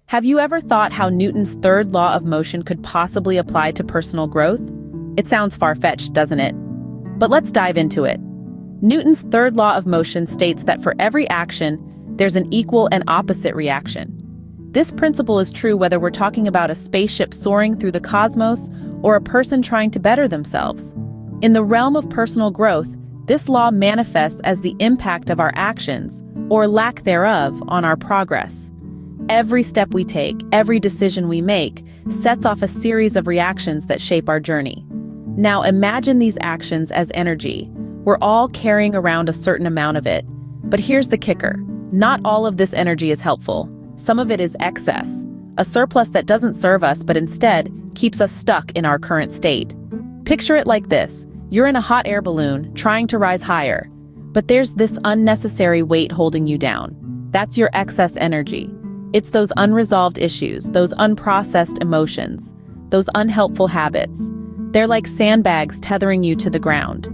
Have you ever thought how Newton's third law of motion could possibly apply to personal growth? It sounds far-fetched, doesn't it? But let's dive into it. Newton's third law of motion states that for every action, there's an equal and opposite reaction. This principle is true whether we're talking about a spaceship soaring through the cosmos or a person trying to better themselves. In the realm of personal growth, this law manifests as the impact of our actions, or lack thereof, on our progress. Every step we take, every decision we make, sets off a series of reactions that shape our journey. Now imagine these actions as energy. We're all carrying around a certain amount of it. But here's the kicker. Not all of this energy is helpful. Some of it is excess, a surplus that doesn't serve us but instead keeps us stuck in our current state. Picture it like this. You're in a hot air balloon, trying to rise higher. But there's this unnecessary weight holding you down. That's your excess energy. It's those unresolved issues, those unprocessed emotions, those unhelpful habits. They're like sandbags tethering you to the ground.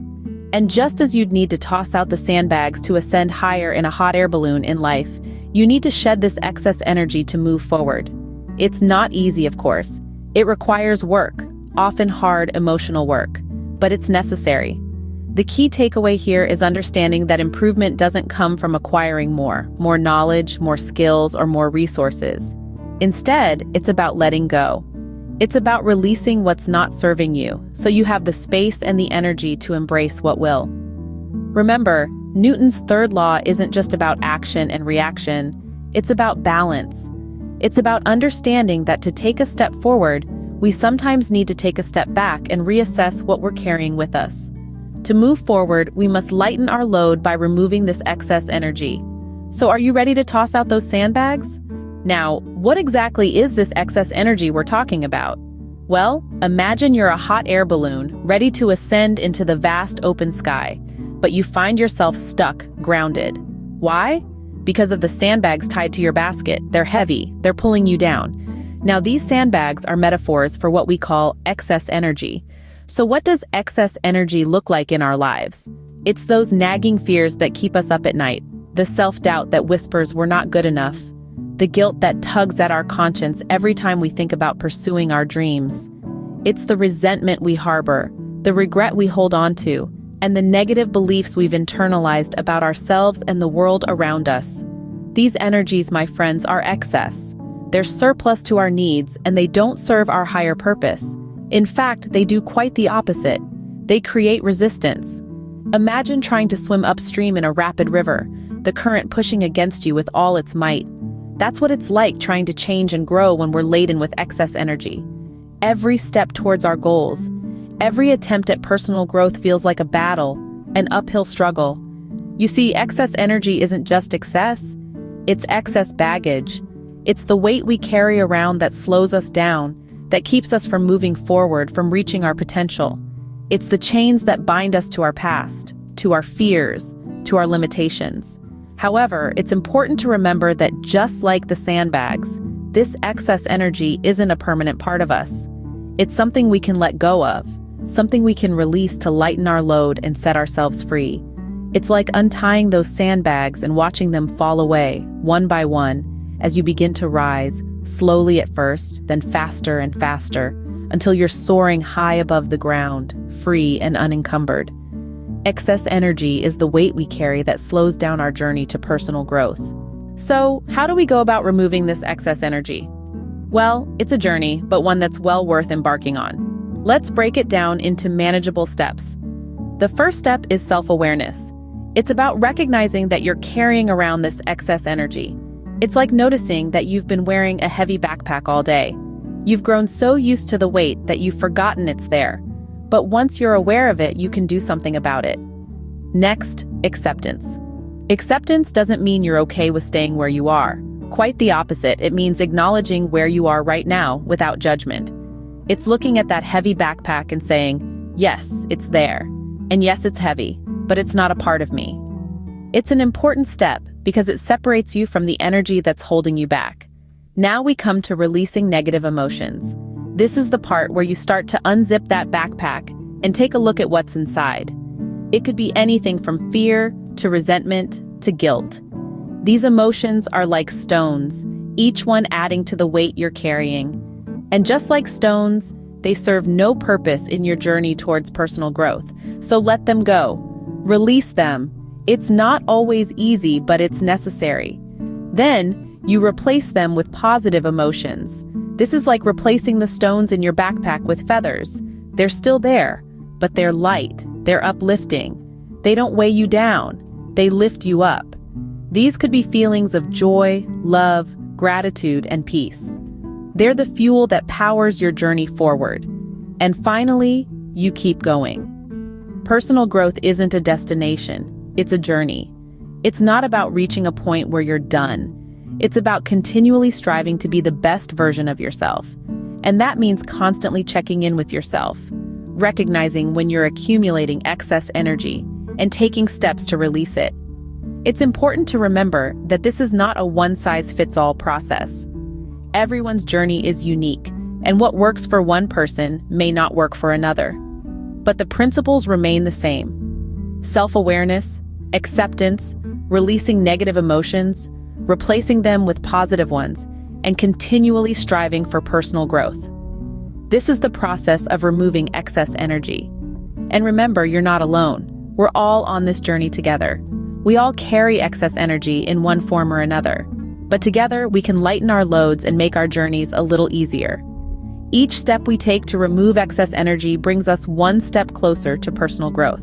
And just as you'd need to toss out the sandbags to ascend higher in a hot air balloon in life, you need to shed this excess energy to move forward. It's not easy, of course. It requires work, often hard emotional work, but it's necessary. The key takeaway here is understanding that improvement doesn't come from acquiring more knowledge, more skills, or more resources. Instead, it's about letting go. It's about releasing what's not serving you, so you have the space and the energy to embrace what will. Remember, Newton's third law isn't just about action and reaction, it's about balance. It's about understanding that to take a step forward, we sometimes need to take a step back and reassess what we're carrying with us. To move forward, we must lighten our load by removing this excess energy. So are you ready to toss out those sandbags? Now, what exactly is this excess energy we're talking about? Well, imagine you're a hot air balloon, ready to ascend into the vast open sky, but you find yourself stuck, grounded. Why? Because of the sandbags tied to your basket. They're heavy, they're pulling you down. Now, these sandbags are metaphors for what we call excess energy. So what does excess energy look like in our lives? It's those nagging fears that keep us up at night, the self-doubt that whispers we're not good enough, the guilt that tugs at our conscience every time we think about pursuing our dreams. It's the resentment we harbor, the regret we hold on to, and the negative beliefs we've internalized about ourselves and the world around us. These energies, my friends, are excess. They're surplus to our needs, and they don't serve our higher purpose. In fact, they do quite the opposite. They create resistance. Imagine trying to swim upstream in a rapid river, the current pushing against you with all its might. That's what it's like trying to change and grow when we're laden with excess energy. Every step towards our goals, every attempt at personal growth feels like a battle, an uphill struggle. You see, excess energy isn't just excess, it's excess baggage. It's the weight we carry around that slows us down, that keeps us from moving forward, from reaching our potential. It's the chains that bind us to our past, to our fears, to our limitations. However, it's important to remember that just like the sandbags, this excess energy isn't a permanent part of us. It's something we can let go of, something we can release to lighten our load and set ourselves free. It's like untying those sandbags and watching them fall away, one by one, as you begin to rise, slowly at first, then faster and faster, until you're soaring high above the ground, free and unencumbered. Excess energy is the weight we carry that slows down our journey to personal growth. So, how do we go about removing this excess energy? Well, it's a journey, but one that's well worth embarking on. Let's break it down into manageable steps. The first step is self-awareness. It's about recognizing that you're carrying around this excess energy. It's like noticing that you've been wearing a heavy backpack all day. You've grown so used to the weight that you've forgotten it's there. But once you're aware of it, you can do something about it. Next, acceptance. Acceptance doesn't mean you're okay with staying where you are. Quite the opposite, it means acknowledging where you are right now without judgment. It's looking at that heavy backpack and saying, yes, it's there. And yes, it's heavy, but it's not a part of me. It's an important step because it separates you from the energy that's holding you back. Now we come to releasing negative emotions. This is the part where you start to unzip that backpack and take a look at what's inside. It could be anything from fear to resentment to guilt. These emotions are like stones, each one adding to the weight you're carrying. And just like stones, they serve no purpose in your journey towards personal growth. So let them go. Release them. It's not always easy, but it's necessary. Then, you replace them with positive emotions. This is like replacing the stones in your backpack with feathers. They're still there, but they're light, they're uplifting. They don't weigh you down, they lift you up. These could be feelings of joy, love, gratitude, and peace. They're the fuel that powers your journey forward. And finally, you keep going. Personal growth isn't a destination, it's a journey. It's not about reaching a point where you're done. It's about continually striving to be the best version of yourself. And that means constantly checking in with yourself, recognizing when you're accumulating excess energy, and taking steps to release it. It's important to remember that this is not a one-size-fits-all process. Everyone's journey is unique, and what works for one person may not work for another. But the principles remain the same. Self-awareness, acceptance, releasing negative emotions, replacing them with positive ones, and continually striving for personal growth. This is the process of removing excess energy. And remember, you're not alone. We're all on this journey together. We all carry excess energy in one form or another, but together we can lighten our loads and make our journeys a little easier. Each step we take to remove excess energy brings us one step closer to personal growth.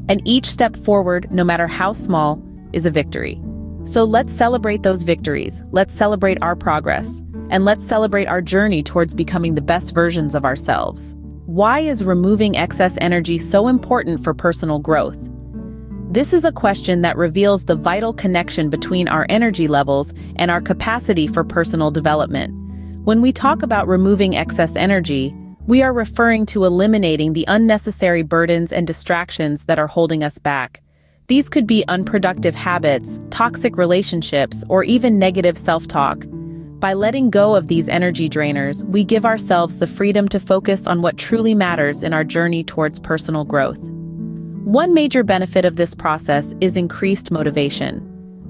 And each step forward, no matter how small, is a victory. So let's celebrate those victories, let's celebrate our progress, and let's celebrate our journey towards becoming the best versions of ourselves. Why is removing excess energy so important for personal growth? This is a question that reveals the vital connection between our energy levels and our capacity for personal development. When we talk about removing excess energy, we are referring to eliminating the unnecessary burdens and distractions that are holding us back. These could be unproductive habits, toxic relationships, or even negative self-talk. By letting go of these energy drainers, we give ourselves the freedom to focus on what truly matters in our journey towards personal growth. One major benefit of this process is increased motivation.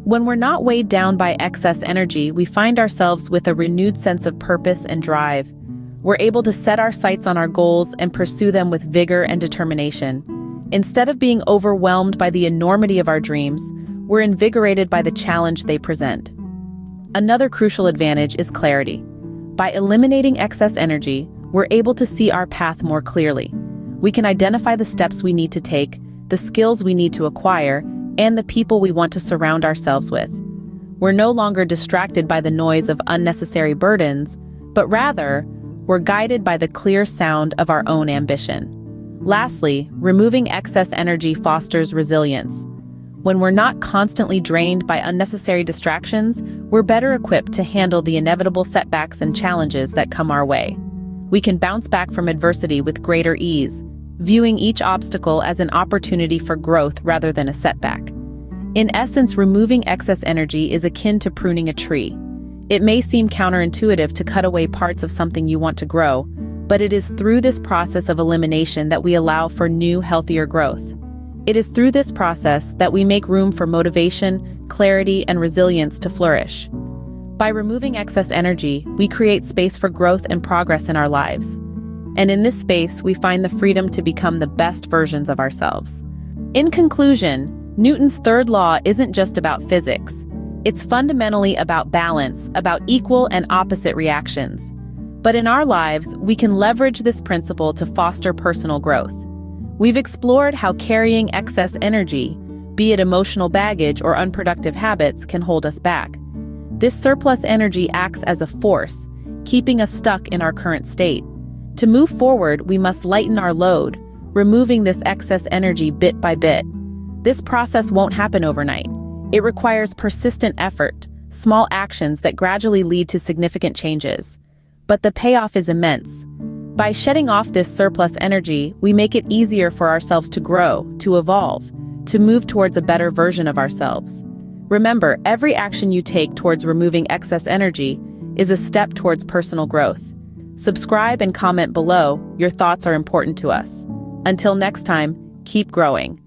When we're not weighed down by excess energy, we find ourselves with a renewed sense of purpose and drive. We're able to set our sights on our goals and pursue them with vigor and determination. Instead of being overwhelmed by the enormity of our dreams, we're invigorated by the challenge they present. Another crucial advantage is clarity. By eliminating excess energy, we're able to see our path more clearly. We can identify the steps we need to take, the skills we need to acquire, and the people we want to surround ourselves with. We're no longer distracted by the noise of unnecessary burdens, but rather, we're guided by the clear sound of our own ambition. Lastly, removing excess energy fosters resilience. When we're not constantly drained by unnecessary distractions, we're better equipped to handle the inevitable setbacks and challenges that come our way. We can bounce back from adversity with greater ease, viewing each obstacle as an opportunity for growth rather than a setback. In essence, removing excess energy is akin to pruning a tree. It may seem counterintuitive to cut away parts of something you want to grow, but it is through this process of elimination that we allow for new, healthier growth. It is through this process that we make room for motivation, clarity, and resilience to flourish. By removing excess energy, we create space for growth and progress in our lives. And in this space, we find the freedom to become the best versions of ourselves. In conclusion, Newton's third law isn't just about physics. It's fundamentally about balance, about equal and opposite reactions. But in our lives, we can leverage this principle to foster personal growth. We've explored how carrying excess energy, be it emotional baggage or unproductive habits, can hold us back. This surplus energy acts as a force, keeping us stuck in our current state. To move forward, we must lighten our load, removing this excess energy bit by bit. This process won't happen overnight. It requires persistent effort, small actions that gradually lead to significant changes. But the payoff is immense. By shedding off this surplus energy, we make it easier for ourselves to grow, to evolve, to move towards a better version of ourselves. Remember, every action you take towards removing excess energy is a step towards personal growth. Subscribe and comment below. Your thoughts are important to us. Until next time, keep growing.